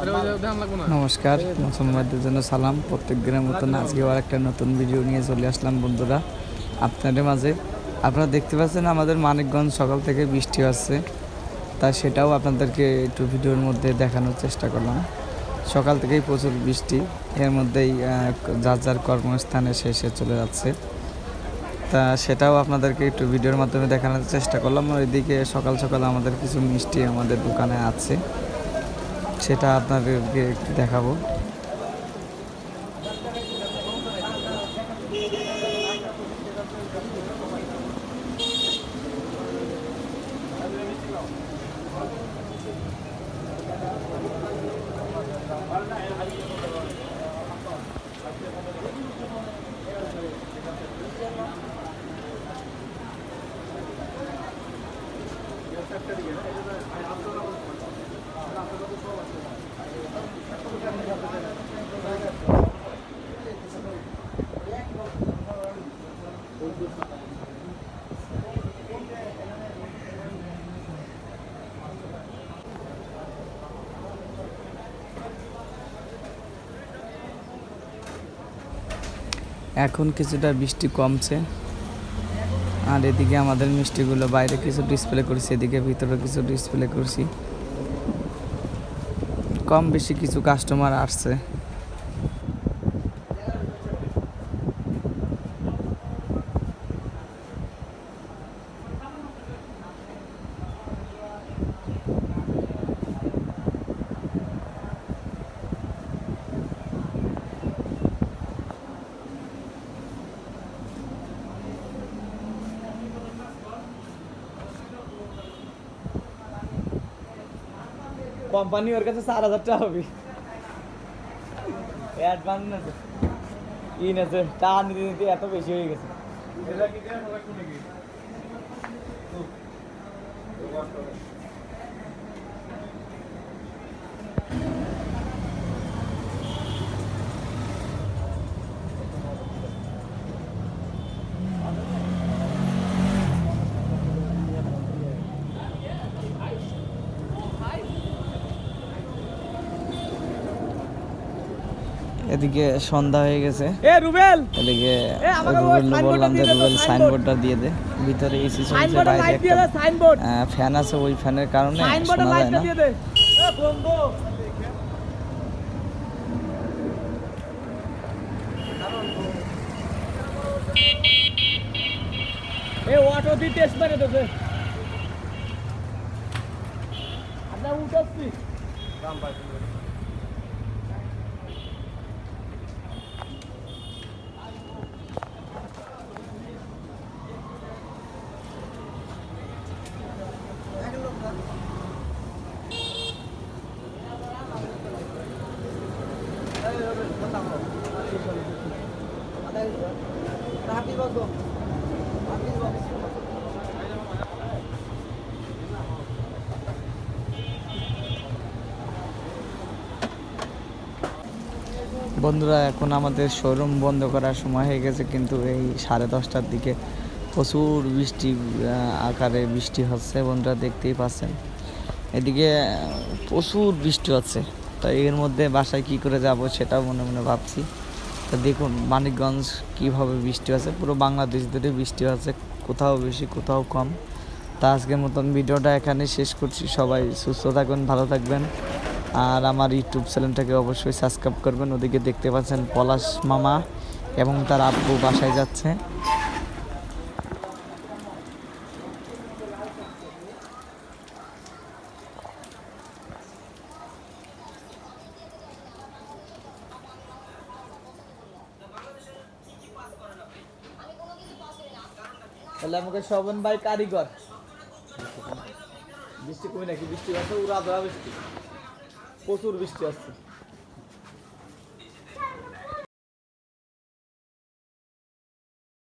নমস্কার, মুসলমানদের জন্য সালাম। প্রত্যেক দিনের মতন আজকেও একটা নতুন ভিডিও নিয়ে চলে আসলাম বন্ধুরা আপনাদের মাঝে। আপনারা দেখতে পাচ্ছেন আমাদের মানিকগঞ্জ সকাল থেকে বৃষ্টি হচ্ছে, তা সেটাও আপনাদেরকে একটু ভিডিওর মধ্যে দেখানোর চেষ্টা করলাম। সকাল থেকেই প্রচুর বৃষ্টি, এর মধ্যেই যার যার কর্মস্থানে শেষে চলে যাচ্ছে, তা সেটাও আপনাদেরকে একটু ভিডিওর মাধ্যমে দেখানোর চেষ্টা করলাম। ওইদিকে সকাল সকাল আমাদের কিছু মিষ্টি আমাদের দোকানে আছে, সেটা আপনাদেরকে একটু দেখাবো। এখন কিছুটা বৃষ্টি কমছে, আর এদিকে আমাদের মিষ্টিগুলো বাইরে কিছু ডিসপ্লে করছি, এদিকে ভিতরে কিছু ডিসপ্লে করছি। কম বেশি কিছু কাস্টমার আসছে। কোম্পানি ওর কাছে 4,000 টাকা হবে অ্যাডভান্স আছে, ইন আছে, টাকা নিতে নিতে এত বেশি হয়ে গেছে। এদিকে সন্ধ্যা হয়ে গেছে, এদিকে রুবেল বললাম যে রুবেল সাইনবোর্ডটা দিয়ে দে। ভিতরে এসি চলছে, বাইরে একটা ফ্যান আছে, ওই ফ্যানের কারণে শোনা যায় না। অটো দিয়ে টেস্ট মেরে দেবে আমরা উঠাচ্ছি দাম পাই। বন্ধুরা, এখন আমাদের শোরুম বন্ধ করার সময় হয়ে গেছে, কিন্তু এই 10:30টার দিকে প্রচুর বৃষ্টি আকারে বৃষ্টি হচ্ছে। বন্ধুরা দেখতেই পাচ্ছেন এদিকে প্রচুর বৃষ্টি হচ্ছে, তো এর মধ্যে বাসায় কি করে যাব সেটাও মনে মনে ভাবছি। তো দেখুন মানিকগঞ্জ কীভাবে বৃষ্টি হচ্ছে, পুরো বাংলাদেশ ধরে বৃষ্টি হচ্ছে, কোথাও বেশি কোথাও কম। তা আজকের মতন ভিডিওটা এখানে শেষ করছি। সবাই সুস্থ থাকবেন, ভালো থাকবেন, আর আমার ইউটিউব চ্যানেলটাকে অবশ্যই সাবস্ক্রাইব করবেন। ওদিকে দেখতে পাচ্ছেন পলাশ মামা এবং তার আব্বু বাসায় যাচ্ছে। তাহলে আমাকে শোভন ভাই কারিগর বৃষ্টি কমে নাকি? বৃষ্টি আছে, উড়া ধরা বৃষ্টি, প্রচুর বৃষ্টি আসছে।